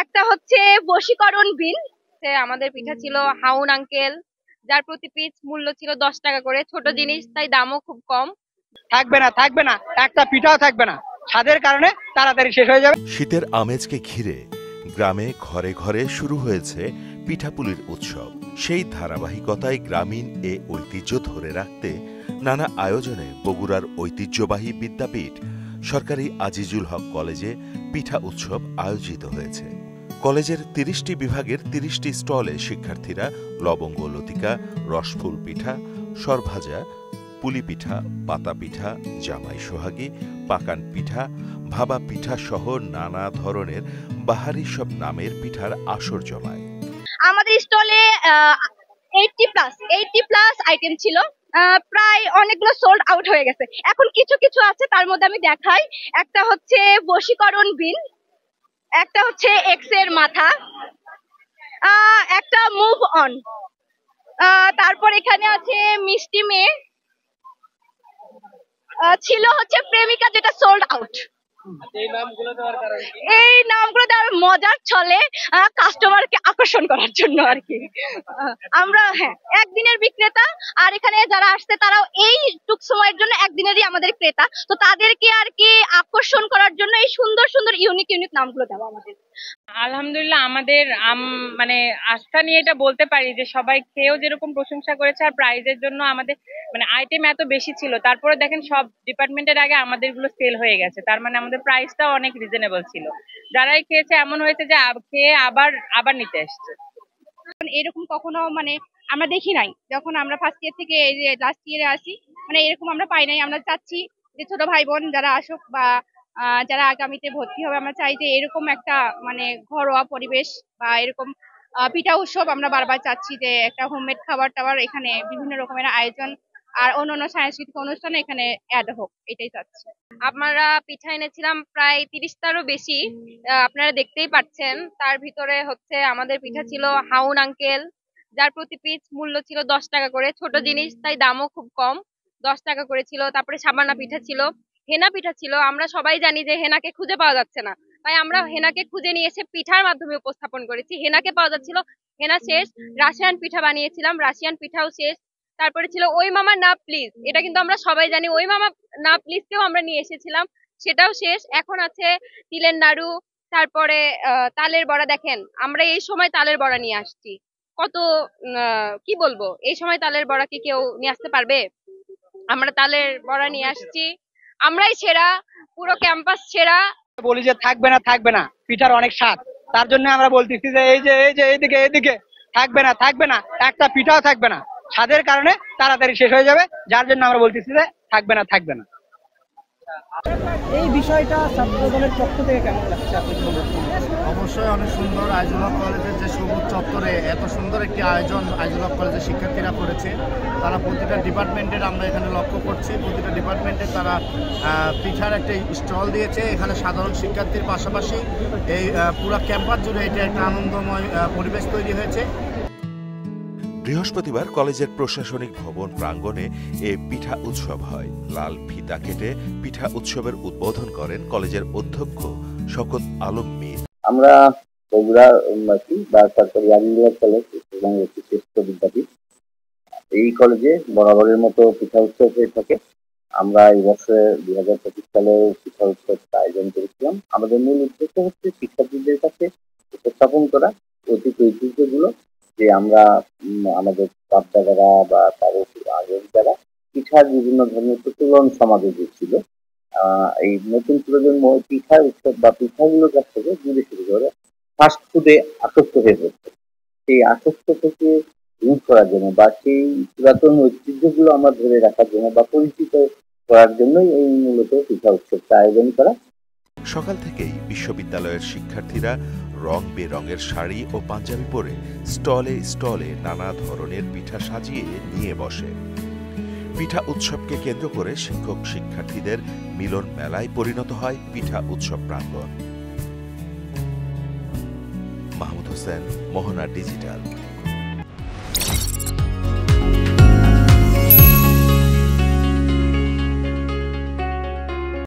একটা হচ্ছে বশীকরণ বিন, আমাদের পিঠা ছিল হাউন আঙ্কেল, যার প্রতি পিস মূল্য ছিল 10 টাকা করে। ছোট জিনিস, তাই দামও খুব কম। থাকবে না একটা পিঠাও থাকবে না, স্বাদের কারণে তাড়াতাড়ি শেষ হয়ে যাবে। শীতের আমেজকে ঘিরে গ্রামে ঘরে ঘরে শুরু হয়েছে পিঠাপুলির উৎসব। সেই ধারাবাহিকতায় গ্রামীণ এ ঐতিহ্য ধরে রাখতে নানা আয়োজনে বগুড়ার ঐতিহ্যবাহী বিদ্যাপীঠ সরকারি আজিজুল হক কলেজে পিঠা উৎসব আয়োজিত হয়েছে। কলেজের ৩০টি বিভাগের ৩০টি স্টলে শিক্ষার্থীরা লবঙ্গ লতিকা, রসফুল পিঠা, সরভাজা, পুলি পিঠা, পাতা পিঠা, জামাই সোহাগী, পাকান পিঠা, ভাবা পিঠা সহ নানা ধরনের বাহারি সব নামের পিঠার আসর জমায়। আমাদের স্টলে 80+ আইটেম ছিল, প্রায় অনেকগুলো সোল্ড আউট হয়ে গেছে। এখন কিছু কিছু আছে, তার মধ্যে আমি দেখাই। একটা হচ্ছে বশীকরণ বিন, একটা হচ্ছে এক্স এর মাথা, একটা মুভ অন, তারপর এখানে আছে মিষ্টি মেয়ে, ছিল হচ্ছে প্রেমিকা, যেটা সোল্ড আউট। এই নামগুলো দেওয়ার মজার ছলে কাস্টমারকে আকর্ষণ করার জন্য আর কি। আমরা একদিনের বিক্রেতা, আর এখানে যারা আসছে তারাও এই টুক সময়ের জন্য একদিনেরই আমাদের ক্রেতা, তো তাদেরকে আর কি আকর্ষণ করার জন্য এই সুন্দর সুন্দর ইউনিক নামগুলো দেওয়া আমাদের। আলহামদুলিল্লাহ, আমাদের মানে আস্থা নিয়ে এটা বলতে পারি যে সবাই খেয়েও যেরকম প্রশংসা করেছে, আর প্রাইজের জন্য আমাদের মানে আইটেম এত বেশি ছিল, তারপরে দেখেন সব ডিপার্টমেন্টের আগে আমাদের গুলো সেল হয়ে গেছে, তার মানে আমাদের প্রাইসটাও অনেক রিজনেবল ছিল। যারাই খেয়েছে এমন হয়েছে যে খেয়ে আবার নিতে এসছে। এরকম কখনো মানে আমরা দেখি নাই, যখন আমরা ফার্স্ট ইয়ার থেকে এই যে লাস্ট ইয়ারে আসি, মানে এরকম আমরা পাই নাই। আমরা চাচ্ছি যে ছোট ভাই বোন যারা আসুক বা যারা আগামীতে ভর্তি হবে, আমরা চাই যে এরকম একটা মানে ঘরোয়া পরিবেশ বা এরকম পিঠা উৎসব আমরা বারবার চাচ্ছি, যে একটা হোমমেড খাবার টাবার এখানে বিভিন্ন রকমের আয়োজন আর অন্যান্য সাংস্কৃতিক অনুষ্ঠানে এখানে অ্যাড হোক, এটাই চাচ্ছি। আমরা পিঠা এনেছিলাম প্রায় 30টারও বেশি, আপনারা দেখতেই পাচ্ছেন। তার ভিতরে হচ্ছে আমাদের পিঠা ছিল হাউন আঙ্কেল, যার প্রতি পিস মূল্য ছিল 10 টাকা করে। ছোট জিনিস, তাই দামও খুব কম, 10 টাকা করে ছিল। তারপরে সাবানা পিঠা ছিল, হেনা পিঠা ছিল। আমরা সবাই জানি যে হেনাকে খুঁজে পাওয়া যাচ্ছে না, তাই আমরা হেনাকে খুঁজে নিয়ে এসে পিঠার মাধ্যমে উপস্থাপন করেছি। হেনাকে পাওয়া যাচ্ছিল, হেনা শেষ। রাশিয়ান পিঠা বানিয়েছিলাম, রাশিয়ান পিঠাও শেষ। তারপরে ছিল ওই মামা না প্লিজ, এটা কিন্তু আমরা সবাই জানি। ওই মামা না প্লিজ কেও আমরা নিয়ে এসেছিলাম, সেটাও শেষ। এখন আছে তিলের নাড়ু, তারপরে তালের বড়া। দেখেন আমরা এই সময় তালের বড়া নিয়ে আসছি, কত কি বলবো, এই সময় তালের বড়া কি কেউ নিয়ে আসতে পারবে? আমরা তালের বড়া নিয়ে আসছি, আমরাই সেরা, পুরো ক্যাম্পাস সেরা। বলি যে থাকবে না পিঠার অনেক স্বাদ, তার জন্য আমরা বলতেছি যে এইদিকে থাকবে না একটা পিঠাও থাকবে না, স্বাদের কারণে তাড়াতাড়ি শেষ হয়ে যাবে, যার জন্য আমরা বলতেছি যে থাকবে না। এই বিষয়টা ছাত্র দলের পক্ষ থেকে কেমন লাগছে আপনি? অবশ্যই অনেক সুন্দর। আজিজুল হক কলেজের যে সবুজ চত্বরে এত সুন্দর একটি আয়োজন আজিজুল হক কলেজের শিক্ষার্থীরা করেছে। তারা প্রতিটা ডিপার্টমেন্টের, আমরা এখানে লক্ষ্য করছি, প্রতিটা ডিপার্টমেন্টে তারা পিঠার একটা স্টল দিয়েছে। এখানে সাধারণ শিক্ষার্থীর পাশাপাশি এই পুরো ক্যাম্পাস জুড়ে এটা একটা আনন্দময় পরিবেশ তৈরি হয়েছে। বৃহস্পতিবার কলেজের প্রশাসনিক ভবন প্রাঙ্গণে এ পিঠা উৎসব হয়। লাল ফিতা কেটে পিঠা উৎসবের উদ্বোধন করেন কলেজের অধ্যক্ষ শওকত আলম মীর। আমরা বগুড়া সরকারি আজিজুল হক কলেজ এবং একটি শ্রেষ্ঠ বিদ্যাপীঠ, এই কলেজে বরাবরের মতো পিঠা উৎসব হয়ে থাকে। আমরা এই বছরে 2025 সালে পিঠা উৎসব আয়োজন করেছিলাম। আমাদের মূল উদ্দেশ্য হচ্ছে শিক্ষার্থীদের কাছে উপস্থাপন করা অতীত ঐতিহ্যগুলো, যে আমরা আমাদের বাপ-দাদারা বা তারও আগের যারা পিঠার বিভিন্ন ধরনের প্রচলন সমাজে যে ছিল, এই নতুন প্রজন্ম পিঠার উৎসব বা পিঠাগুলোর কাছ থেকে দূরে সরে করে ফাস্ট ফুডে আসক্ত হয়ে পড়ছে। সেই আসক্ত থেকে দূর করার জন্য বা সেই পুরাতন ঐতিহ্যগুলো আমরা ধরে রাখার জন্য বা পরিচিত করার জন্যই এই মূলত পিঠা উৎসবটা আয়োজন করা। সকাল থেকেই বিশ্ববিদ্যালয়ের শিক্ষার্থীরা রং বেরঙের শাড়ি ও পাঞ্জাবি পরে স্টলে স্টলে নানা ধরনের পিঠা সাজিয়ে নিয়ে বসে। পিঠা উৎসবকে কেন্দ্র করে শিক্ষক শিক্ষার্থীদের মিলন মেলায় পরিণত হয় পিঠা উৎসব প্রাঙ্গণ। মাহমুদ হোসেন, মোহনা ডিজিটাল।